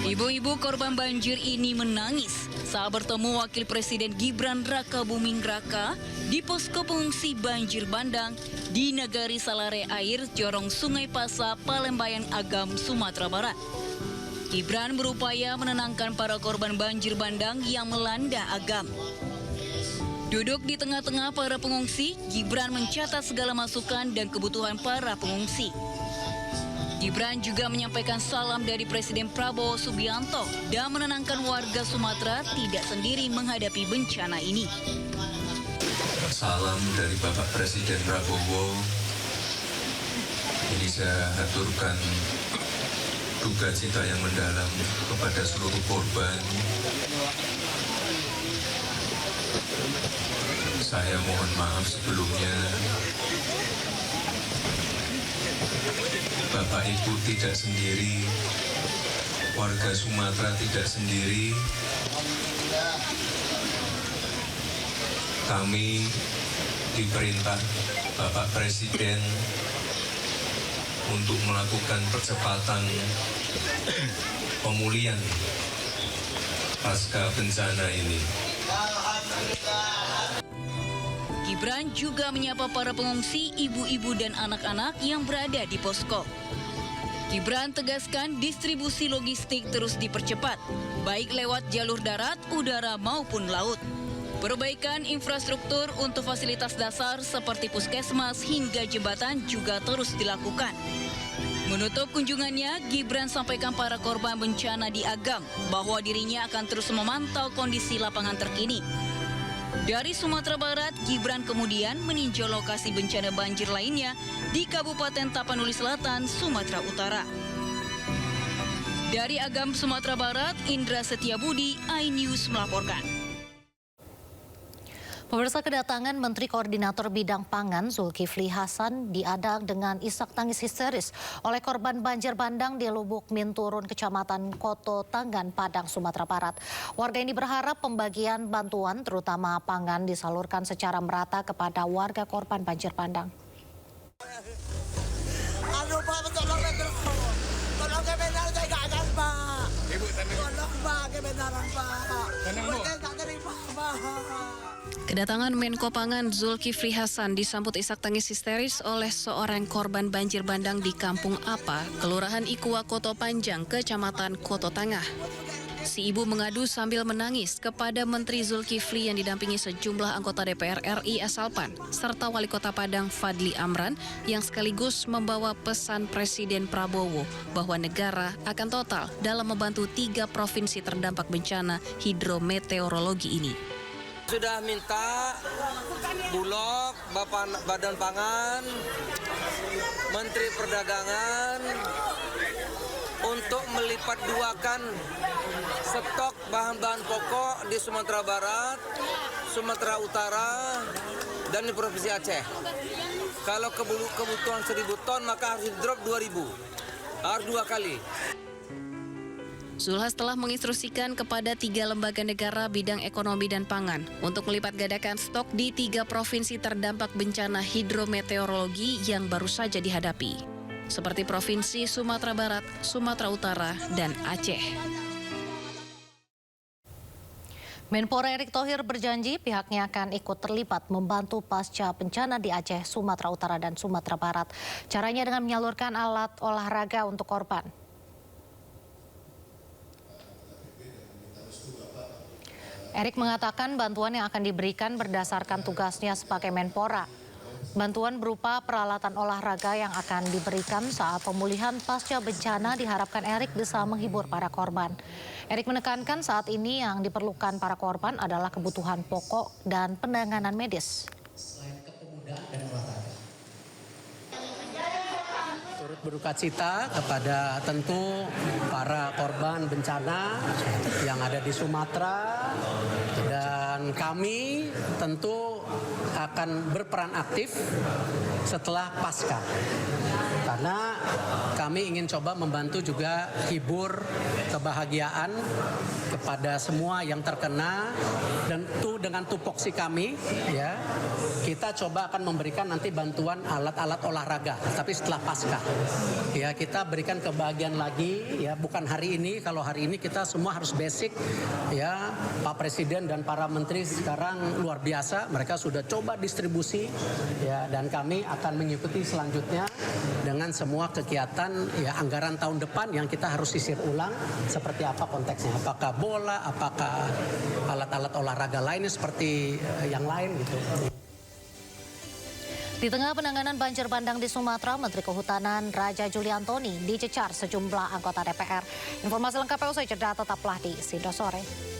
Ibu-ibu korban banjir ini menangis saat bertemu Wakil Presiden Gibran Raka Buming Raka di posko pengungsi banjir bandang di Nagari Salare Air, Jorong Sungai Pasa, Palembayan Agam, Sumatera Barat. Gibran berupaya menenangkan para korban banjir bandang yang melanda Agam. Duduk di tengah-tengah para pengungsi, Gibran mencatat segala masukan dan kebutuhan para pengungsi. Gibran juga menyampaikan salam dari Presiden Prabowo Subianto dan menenangkan warga Sumatera tidak sendiri menghadapi bencana ini. Salam dari Bapak Presiden Prabowo. Ini saya haturkan duka cita yang mendalam kepada seluruh korban. Saya mohon maaf sebelumnya. Bapak Ibu tidak sendiri, warga Sumatera tidak sendiri. Kami diperintah Bapak Presiden untuk melakukan percepatan pemulihan pasca bencana ini. Gibran juga menyapa para pengungsi, ibu-ibu dan anak-anak yang berada di posko. Gibran tegaskan distribusi logistik terus dipercepat, baik lewat jalur darat, udara maupun laut. Perbaikan infrastruktur untuk fasilitas dasar seperti puskesmas hingga jembatan juga terus dilakukan. Menutup kunjungannya, Gibran sampaikan para korban bencana di Agam bahwa dirinya akan terus memantau kondisi lapangan terkini. Dari Sumatera Barat, Gibran kemudian meninjau lokasi bencana banjir lainnya di Kabupaten Tapanuli Selatan, Sumatera Utara. Dari Agam, Sumatera Barat, Indra Setiabudi, iNews melaporkan. Pemirsa, kedatangan Menteri Koordinator Bidang Pangan Zulkifli Hasan diadak dengan isak tangis histeris oleh korban banjir bandang di Lubuk Minturun, Kecamatan Koto Tanggan, Padang, Sumatera Barat. Warga ini berharap pembagian bantuan terutama pangan disalurkan secara merata kepada warga korban banjir bandang. Aduh Pak, tolong kebenaran saya gak akan Pak. Ibu, tolong Pak, kebenaran Pak. Mereka gak terima Pak. Kedatangan Menko Pangan Zulkifli Hasan disambut isak tangis histeris oleh seorang korban banjir bandang di Kampung Apa, Kelurahan Ikua, Koto Panjang, Kecamatan Koto Tangah. Si ibu mengadu sambil menangis kepada Menteri Zulkifli yang didampingi sejumlah anggota DPR RI asal PAN, serta Wali Kota Padang Fadli Amran yang sekaligus membawa pesan Presiden Prabowo bahwa negara akan total dalam membantu 3 provinsi terdampak bencana hidrometeorologi ini. Sudah minta Bulog, Badan Pangan, Menteri Perdagangan untuk melipat duakan stok bahan-bahan pokok di Sumatera Barat, Sumatera Utara, dan di Provinsi Aceh. Kalau kebutuhan 1.000 ton maka harus di-drop 2.000, harus 2 kali. Zulhas telah menginstruksikan kepada 3 lembaga negara bidang ekonomi dan pangan untuk melipat gandakan stok di 3 provinsi terdampak bencana hidrometeorologi yang baru saja dihadapi, seperti Provinsi Sumatera Barat, Sumatera Utara, dan Aceh. Menpora Erick Thohir berjanji pihaknya akan ikut terlibat membantu pasca bencana di Aceh, Sumatera Utara, dan Sumatera Barat. Caranya dengan menyalurkan alat olahraga untuk korban. Erick mengatakan bantuan yang akan diberikan berdasarkan tugasnya sebagai Menpora. Bantuan berupa peralatan olahraga yang akan diberikan saat pemulihan pasca bencana diharapkan Erick bisa menghibur para korban. Erick menekankan saat ini yang diperlukan para korban adalah kebutuhan pokok dan penanganan medis. Selain kepemudaan dan olahraga, turut berduka cita kepada tentu para korban bencana yang ada di Sumatera, dan kami tentu akan berperan aktif setelah pasca. Karena kami ingin coba membantu juga hibur kebahagiaan kepada semua yang terkena, dan itu dengan tupoksi kami ya, kita coba akan memberikan nanti bantuan alat-alat olahraga, tapi setelah pasca ya, kita berikan kebahagiaan lagi ya, bukan hari ini. Kalau hari ini kita semua harus basic ya, Pak Presiden dan para menteri sekarang luar biasa, mereka sudah coba distribusi ya, dan kami akan mengikuti selanjutnya dengan semua kegiatan ya, anggaran tahun depan yang kita harus sisir ulang seperti apa konteksnya, apakah bola, apakah alat-alat olahraga lainnya seperti yang lain gitu. Di tengah penanganan banjir bandang di Sumatera, Menteri Kehutanan Raja Juli Antoni dicecar sejumlah anggota DPR. Informasi lengkapnya usai jeda, tetaplah di Sido Sore.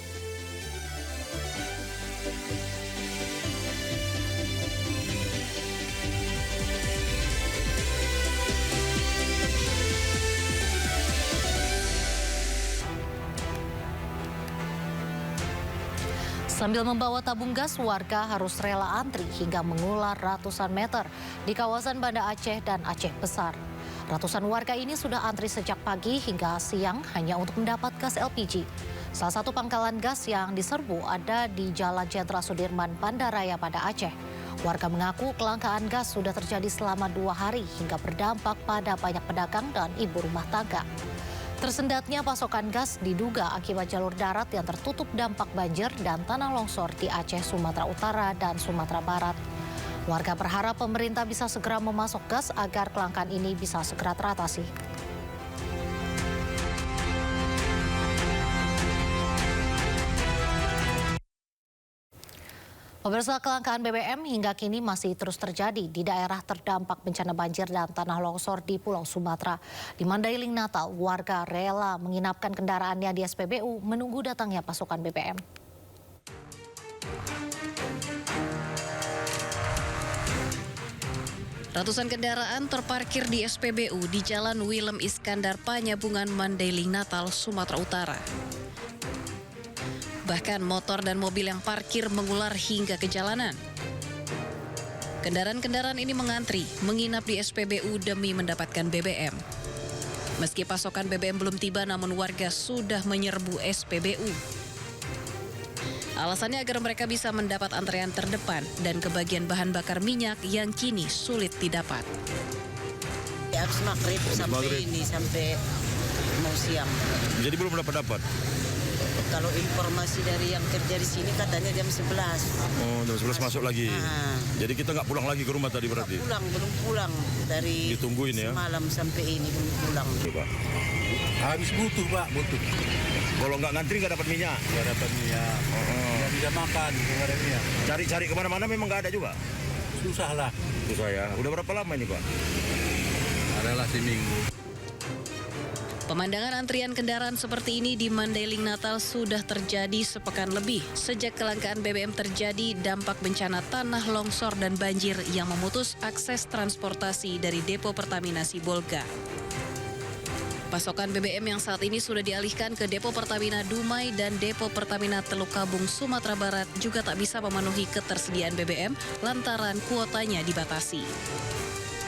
Sambil membawa tabung gas, warga harus rela antri hingga mengular ratusan meter di kawasan Banda Aceh dan Aceh Besar. Ratusan warga ini sudah antri sejak pagi hingga siang hanya untuk mendapat gas LPG. Salah satu pangkalan gas yang diserbu ada di Jalan Jenderal Sudirman, Banda Raya, Banda Aceh. Warga mengaku kelangkaan gas sudah terjadi selama 2 hari hingga berdampak pada banyak pedagang dan ibu rumah tangga. Tersendatnya pasokan gas diduga akibat jalur darat yang tertutup dampak banjir dan tanah longsor di Aceh, Sumatera Utara, dan Sumatera Barat. Warga berharap pemerintah bisa segera memasok gas agar kelangkaan ini bisa segera teratasi. Pemirsa, kelangkaan BBM hingga kini masih terus terjadi di daerah terdampak bencana banjir dan tanah longsor di Pulau Sumatera. Di Mandailing, Natal, warga rela menginapkan kendaraannya di SPBU menunggu datangnya pasokan BBM. Ratusan kendaraan terparkir di SPBU di Jalan Willem Iskandar, Panyabungan, Mandailing, Natal, Sumatera Utara. Bahkan motor dan mobil yang parkir mengular hingga ke jalanan. Kendaraan-kendaraan ini mengantri, menginap di SPBU demi mendapatkan BBM. Meski pasokan BBM belum tiba, namun warga sudah menyerbu SPBU. Alasannya agar mereka bisa mendapat antrean terdepan dan kebagian bahan bakar minyak yang kini sulit didapat. Harus maghrib sampai ini, sampai mau siang. Jadi belum dapat. Kalau informasi dari yang kerja di sini katanya jam 11. Oh, jam 11 masuk lagi. Nah. Jadi kita nggak pulang lagi ke rumah tadi berarti? Belum pulang dari ditungguin ya? Semalam sampai ini belum pulang. Coba. Habis butuh, Pak, butuh. Kalau nggak ngantri nggak dapat minyak? Nggak dapat minyak. Nggak bisa makan, nggak ada minyak. Cari-cari kemana-mana memang nggak ada juga? Susah lah. Susah ya. Udah berapa lama ini, Pak? Adalah seminggu. Pemandangan antrian kendaraan seperti ini di Mandailing, Natal sudah terjadi sepekan lebih. Sejak kelangkaan BBM terjadi, dampak bencana tanah longsor dan banjir yang memutus akses transportasi dari depo Pertamina Sibolga. Pasokan BBM yang saat ini sudah dialihkan ke depo Pertamina Dumai dan depo Pertamina Teluk Kabung, Sumatera Barat juga tak bisa memenuhi ketersediaan BBM lantaran kuotanya dibatasi.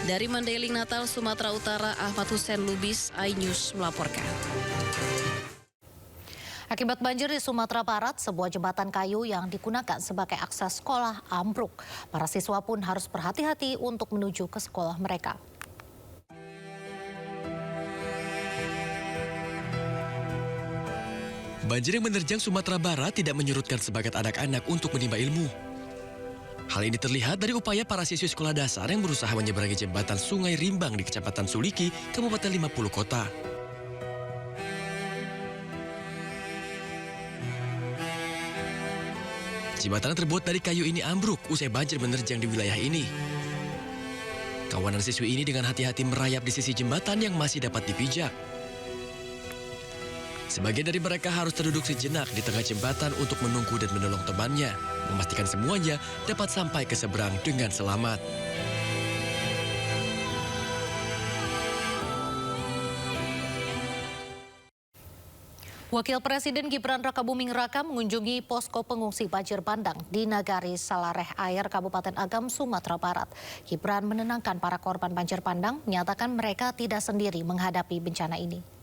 Dari Mandailing, Natal, Sumatera Utara, Ahmad Hussein Lubis, iNews melaporkan. Akibat banjir di Sumatera Barat, sebuah jembatan kayu yang digunakan sebagai akses sekolah ambruk. Para siswa pun harus berhati-hati untuk menuju ke sekolah mereka. Banjir yang menerjang Sumatera Barat tidak menyurutkan semangat anak-anak untuk menimba ilmu. Hal ini terlihat dari upaya para siswi sekolah dasar yang berusaha menyeberangi jembatan Sungai Rimbang di Kecamatan Suliki, Kabupaten 50 Kota. Jembatan terbuat dari kayu ini ambruk usai banjir menerjang di wilayah ini. Kawanan siswi ini dengan hati-hati merayap di sisi jembatan yang masih dapat dipijak. Sebagian dari mereka harus terduduk sejenak di tengah jembatan untuk menunggu dan menolong temannya, memastikan semuanya dapat sampai ke seberang dengan selamat. Wakil Presiden Gibran Rakabuming Raka mengunjungi posko pengungsi banjir bandang di Nagari Salareh Air, Kabupaten Agam, Sumatera Barat. Gibran menenangkan para korban banjir bandang, menyatakan mereka tidak sendiri menghadapi bencana ini.